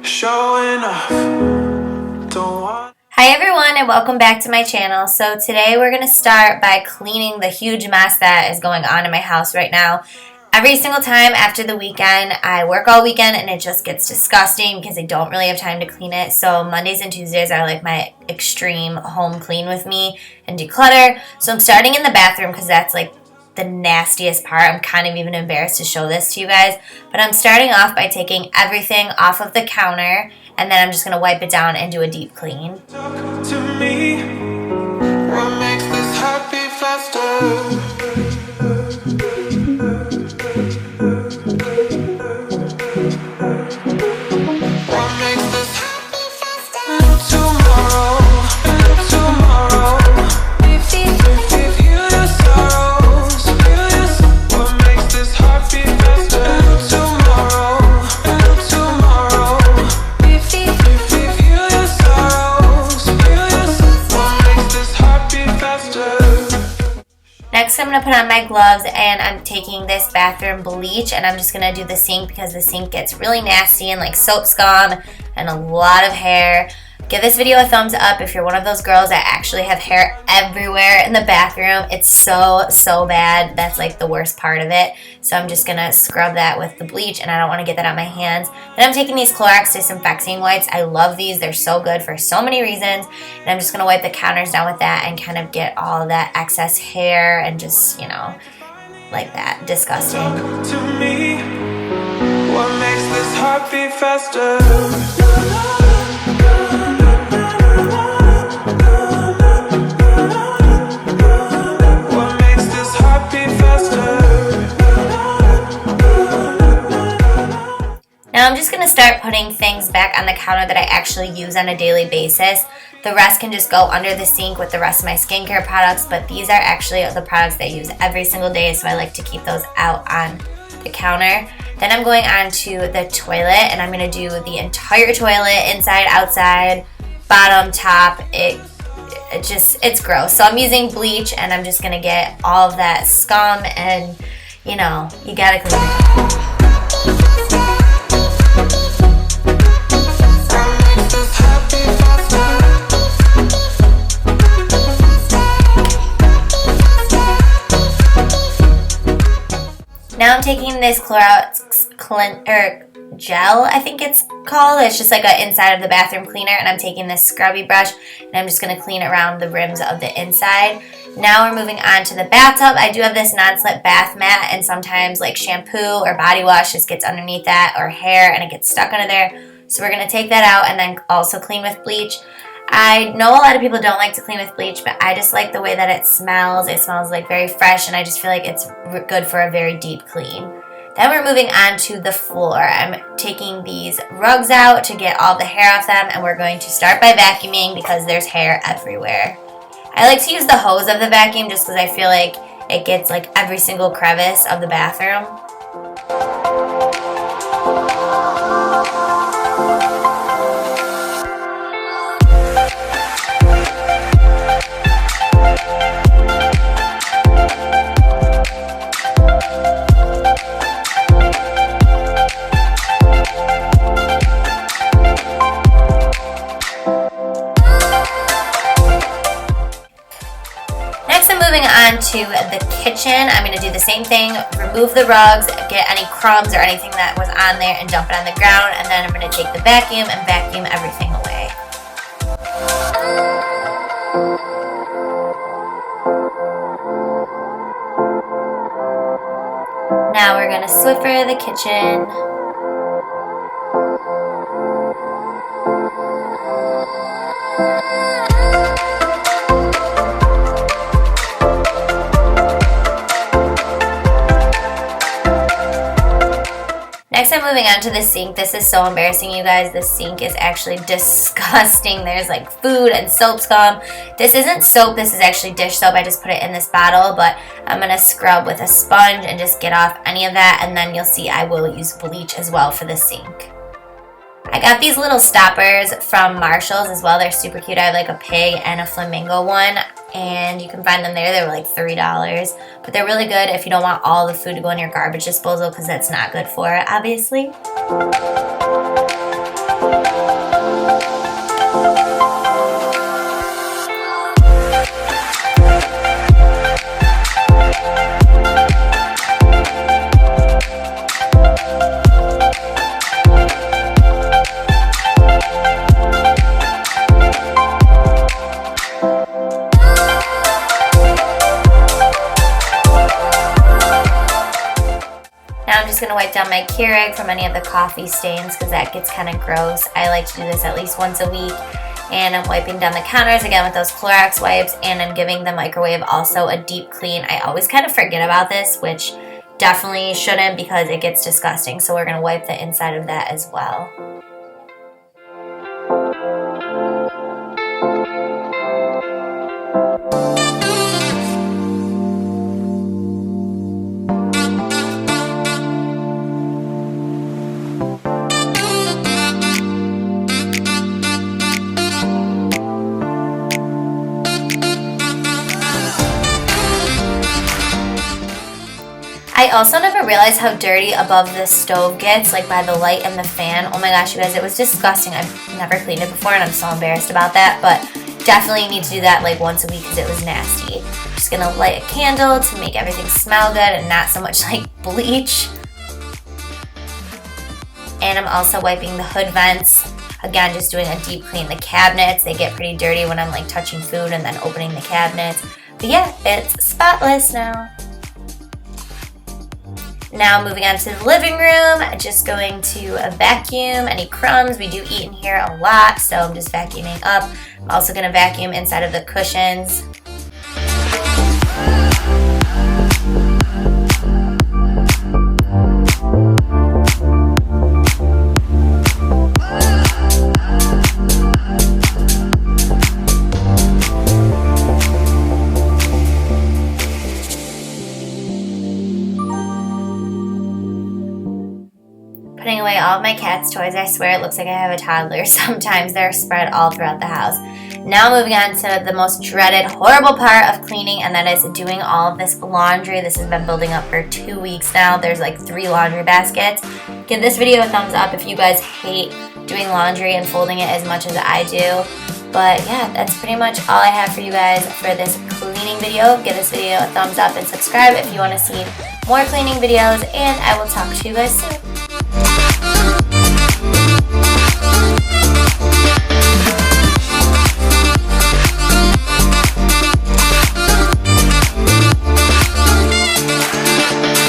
showing off. Don't want. Hi everyone and welcome back to my channel. So today we're going to start by cleaning the huge mess that is going on in my house right now. Every single time after the weekend, I work all weekend and it just gets disgusting because I don't really have time to clean it. So Mondays and Tuesdays are like my extreme home clean with me and declutter. So I'm starting in the bathroom because that's like the nastiest part. I'm kind of even embarrassed to show this to you guys. But I'm starting off by taking everything off of the counter and then I'm just going to wipe it down and do a deep clean. Talk to me. What makes this happy faster? Next, I'm going to put on my gloves and I'm taking this bathroom bleach and I'm just going to do the sink because the sink gets really nasty and like soap scum and a lot of hair. Give this video a thumbs up if you're one of those girls that actually have hair everywhere in the bathroom. It's so bad. That's like the worst part of it. So I'm just going to scrub that with the bleach and I don't want to get that on my hands. Then I'm taking these Clorox disinfecting wipes. I love these. They're so good for so many reasons. And I'm just going to wipe the counters down with that and kind of get all of that excess hair and just, you know, like that. Disgusting. To me, what makes this heart beat faster? Now I'm just going to start putting things back on the counter that I actually use on a daily basis. The rest can just go under the sink with the rest of my skincare products, but these are actually the products that I use every single day, so I like to keep those out on the counter. Then I'm going on to the toilet, and I'm going to do the entire toilet, inside, outside, bottom, top. It's gross. So I'm using bleach, and I'm just going to get all of that scum, and, you know, you got to clean it. Now I'm taking this Clorox gel, I think it's called. It's just like an inside of the bathroom cleaner, and I'm taking this scrubby brush and I'm just going to clean around the rims of the inside. Now we're moving on to the bathtub. I do have this non-slip bath mat, and sometimes like shampoo or body wash just gets underneath that, or hair, and it gets stuck under there. So we're going to take that out and then also clean with bleach. I know a lot of people don't like to clean with bleach, but I just like the way that it smells. It smells like very fresh, and I just feel like it's good for a very deep clean. Then we're moving on to the floor. I'm taking these rugs out to get all the hair off them, and we're going to start by vacuuming because there's hair everywhere. I like to use the hose of the vacuum just because I feel like it gets like every single crevice of the bathroom. Moving on to the kitchen, I'm going to do the same thing, remove the rugs, get any crumbs or anything that was on there and dump it on the ground, and then I'm going to take the vacuum and vacuum everything away. Now we're going to Swiffer the kitchen. Next, I'm moving on to the sink. This is so embarrassing, you guys. The sink is actually disgusting. There's like food and soap scum. This isn't soap. This is actually dish soap. I just put it in this bottle, but I'm going to scrub with a sponge and just get off any of that, and then you'll see I will use bleach as well for the sink. I got these little stoppers from Marshall's as well. They're super cute. I have like a pig and a flamingo one, and you can find them there. They were like $3, but they're really good if you don't want all the food to go in your garbage disposal, because that's not good for it, obviously. my Keurig from any of the coffee stains because that gets kind of gross. I like to do this at least once a week. And I'm wiping down the counters again with those Clorox wipes, and I'm giving the microwave also a deep clean. I always kind of forget about this, which definitely shouldn't because it gets disgusting. So we're going to wipe the inside of that as well. I also never realized how dirty above the stove gets, like by the light and the fan. Oh my gosh, you guys, it was disgusting. I've never cleaned it before and I'm so embarrassed about that, but definitely need to do that like once a week because it was nasty. Just gonna light a candle to make everything smell good and not so much like bleach. And I'm also wiping the hood vents. Again, just doing a deep clean. The cabinets, they get pretty dirty when I'm like touching food and then opening the cabinets. But yeah, it's spotless now. Now moving on to the living room, just going to vacuum any crumbs. We do eat in here a lot, so I'm just vacuuming up. I'm also going to vacuum inside of the cushions. Putting away all of my cat's toys. I swear it looks like I have a toddler. Sometimes they're spread all throughout the house. Now moving on to the most dreaded, horrible part of cleaning, and that is doing all of this laundry. This has been building up for 2 weeks now. There's like 3 laundry baskets. Give this video a thumbs up if you guys hate doing laundry and folding it as much as I do. But yeah, that's pretty much all I have for you guys for this cleaning video. Give this video a thumbs up and subscribe if you want to see more cleaning videos, and I will talk to you guys soon.